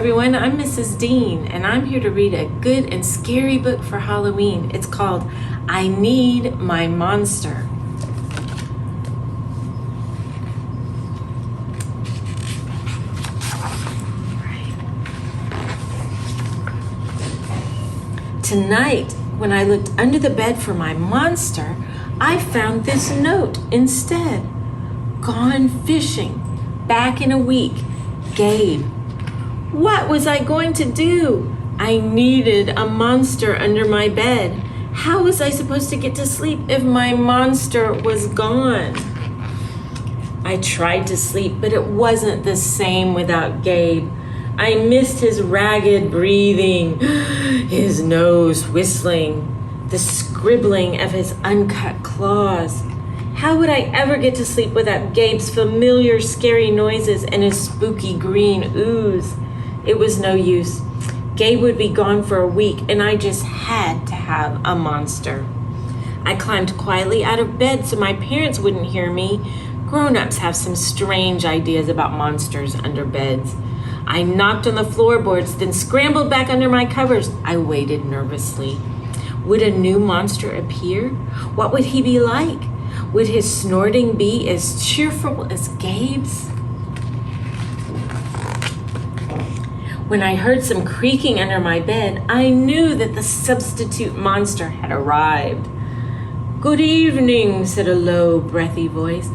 everyone, I'm Mrs. Dean, and I'm here to read a good and scary book for Halloween. It's called I Need My Monster. Tonight, when I looked under the bed for my monster, I found this note instead. Gone fishing. Back in a week. Gabe. What was I going to do? I needed a monster under my bed. How was I supposed to get to sleep if my monster was gone? I tried to sleep, but it wasn't the same without Gabe. I missed his ragged breathing, his nose whistling, the scribbling of his uncut claws. How would I ever get to sleep without Gabe's familiar scary noises and his spooky green ooze? It was no use. Gabe would be gone for a week, and I just had to have a monster. I climbed quietly out of bed so my parents wouldn't hear me. Grown-ups have some strange ideas about monsters under beds. I knocked on the floorboards, then scrambled back under my covers. I waited nervously. Would a new monster appear? What would he be like? Would his snorting be as cheerful as Gabe's? When I heard some creaking under my bed, I knew that the substitute monster had arrived. "Good evening," said a low, breathy voice.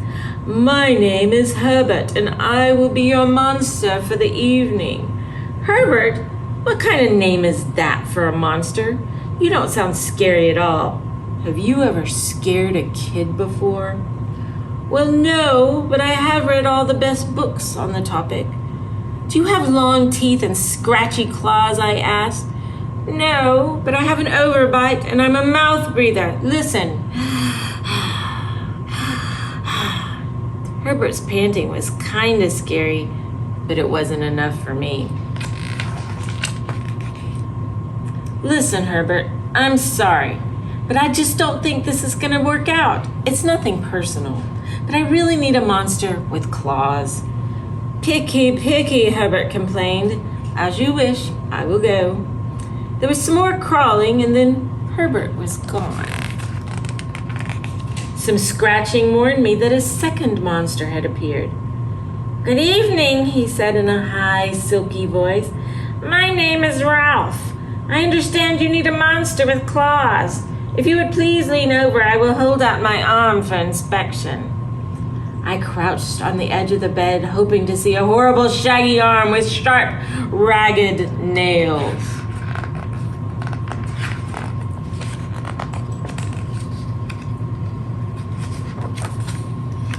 "My name is Herbert, and I will be your monster for the evening." "Herbert? What kind of name is that for a monster? You don't sound scary at all. Have you ever scared a kid before?" "Well, no, but I have read all the best books on the topic." "Do you have long teeth and scratchy claws?" I asked. "No, but I have an overbite and I'm a mouth breather. Listen." Herbert's panting was kind of scary, but it wasn't enough for me. "Listen, Herbert, I'm sorry, but I just don't think this is going to work out. It's nothing personal, but I really need a monster with claws." "Picky, picky," Herbert complained. "As you wish, I will go." There was some more crawling, and then Herbert was gone. Some scratching warned me that a second monster had appeared. "Good evening," he said in a high, silky voice. "My name is Ralph. I understand you need a monster with claws. If you would please lean over, I will hold out my arm for inspection." I crouched on the edge of the bed, hoping to see a horrible shaggy arm with sharp, ragged nails.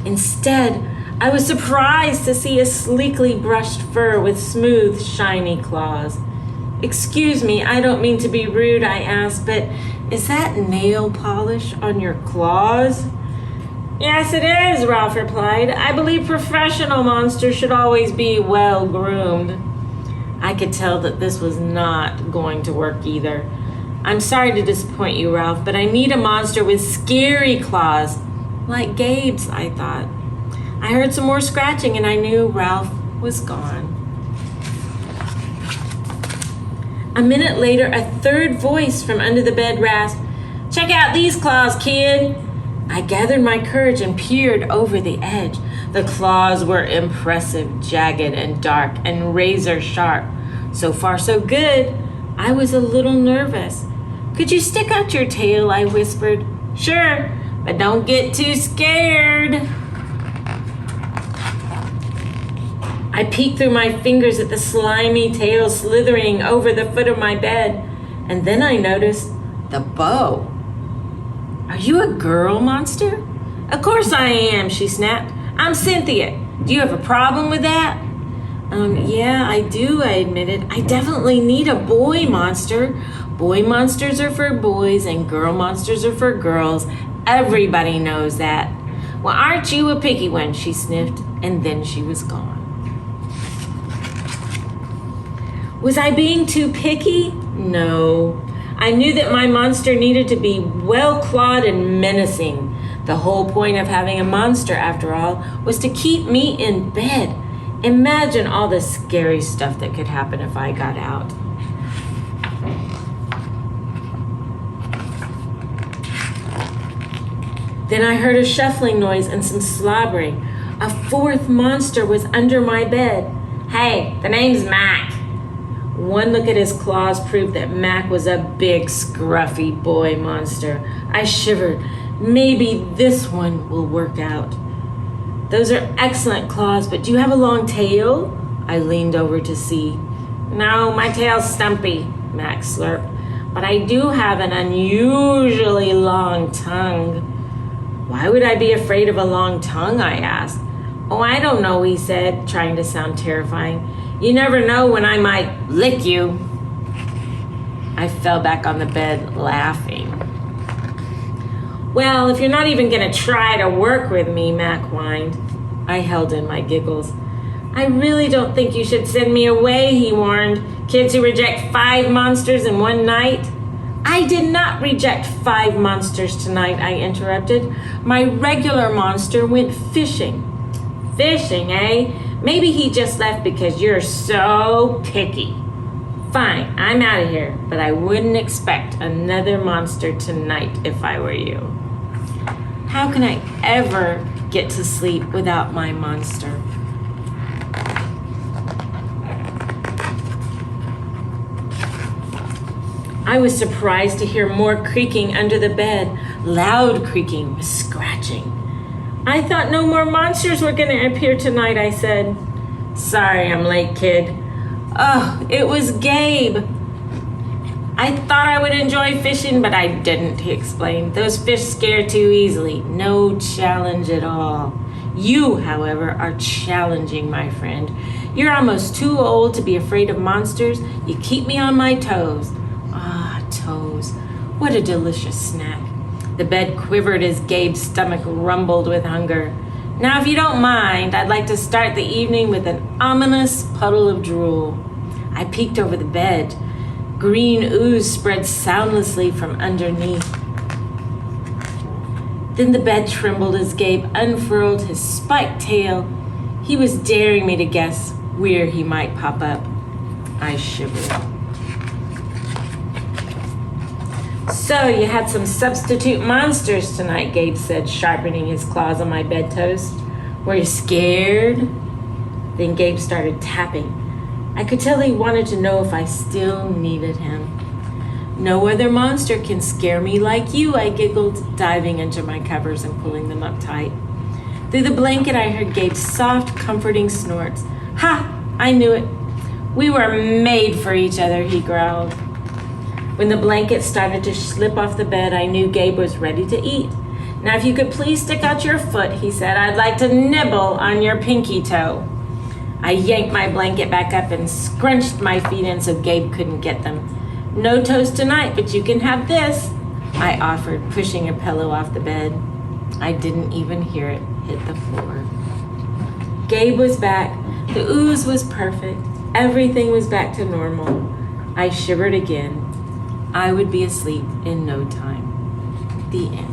Instead, I was surprised to see a sleekly brushed fur with smooth, shiny claws. "Excuse me, I don't mean to be rude," I asked, "but is that nail polish on your claws?" "Yes, it is," Ralph replied. "I believe professional monsters should always be well groomed." I could tell that this was not going to work either. "I'm sorry to disappoint you, Ralph, but I need a monster with scary claws. Like Gabe's," I thought. I heard some more scratching and I knew Ralph was gone. A minute later, a third voice from under the bed rasped, "Check out these claws, kid." I gathered my courage and peered over the edge. The claws were impressive, jagged and dark and razor sharp. So far, so good. I was a little nervous. "Could you stick out your tail?" I whispered. "Sure, but don't get too scared." I peeked through my fingers at the slimy tail slithering over the foot of my bed, and then I noticed the bow. "Are you a girl monster?" "Of course I am," she snapped. "I'm Cynthia. Do you have a problem with that?" Yeah, I do," I admitted. "I definitely need a boy monster. Boy monsters are for boys and girl monsters are for girls. Everybody knows that." "Well, aren't you a picky one?" she sniffed, and then she was gone. Was I being too picky? No. I knew that my monster needed to be well-clawed and menacing. The whole point of having a monster, after all, was to keep me in bed. Imagine all the scary stuff that could happen if I got out. Then I heard a shuffling noise and some slobbering. A fourth monster was under my bed. Hey, the name's Mac. One look at his claws proved that Mac was a big, scruffy boy monster. I shivered. Maybe this one will work out. Those are excellent claws, but do you have a long tail? I leaned over to see. No, my tail's stumpy, Mac slurped. But I do have an unusually long tongue. Why would I be afraid of a long tongue? I asked. Oh, I don't know, he said, trying to sound terrifying. You never know when I might lick you. I fell back on the bed, laughing. Well, if you're not even going to try to work with me, Mac whined. I held in my giggles. I really don't think you should send me away, he warned. Kids who reject 5 monsters in one night. I did not reject 5 monsters tonight, I interrupted. My regular monster went fishing. Fishing, eh? Maybe he just left because you're so picky. Fine, I'm out of here, but I wouldn't expect another monster tonight if I were you. How can I ever get to sleep without my monster? I was surprised to hear more creaking under the bed, loud creaking, scratching. I thought no more monsters were going to appear tonight, I said. Sorry I'm late, kid. Oh, it was Gabe. I thought I would enjoy fishing, but I didn't, he explained. Those fish scare too easily. No challenge at all. You, however, are challenging, my friend. You're almost too old to be afraid of monsters. You keep me on my toes. Ah, toes. What a delicious snack. The bed quivered as Gabe's stomach rumbled with hunger. Now, if you don't mind, I'd like to start the evening with an ominous puddle of drool. I peeked over the bed. Green ooze spread soundlessly from underneath. Then the bed trembled as Gabe unfurled his spiked tail. He was daring me to guess where he might pop up. I shivered. So you had some substitute monsters tonight, Gabe said, sharpening his claws on my bedpost. Were you scared? Then Gabe started tapping. I could tell he wanted to know if I still needed him. No other monster can scare me like you, I giggled, diving into my covers and pulling them up tight. Through the blanket, I heard Gabe's soft, comforting snorts. Ha! I knew it. We were made for each other, he growled. When the blanket started to slip off the bed, I knew Gabe was ready to eat. Now, if you could please stick out your foot, he said, I'd like to nibble on your pinky toe. I yanked my blanket back up and scrunched my feet in so Gabe couldn't get them. No toast tonight, but you can have this, I offered, pushing a pillow off the bed. I didn't even hear it hit the floor. Gabe was back. The ooze was perfect. Everything was back to normal. I shivered again. I would be asleep in no time. The end.